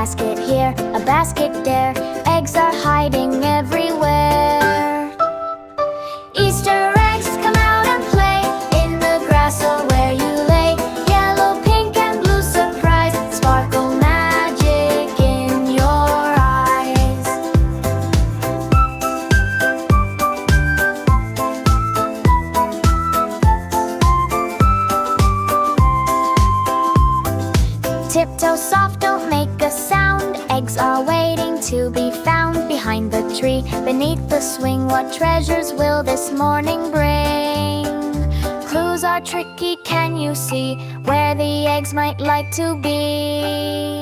basket here, a basket there. Eggs are hiding everywhere. Easter eggs, come out and play in the grass or where you lay. Yellow, pink, and blue surprise, sparkle magic in your eyes. Tiptoe soft, don't make a sound. Eggs are waiting to be found behind the tree, beneath the swing. What treasures will this morning bring? Clues are tricky, can you see where the eggs might like to be?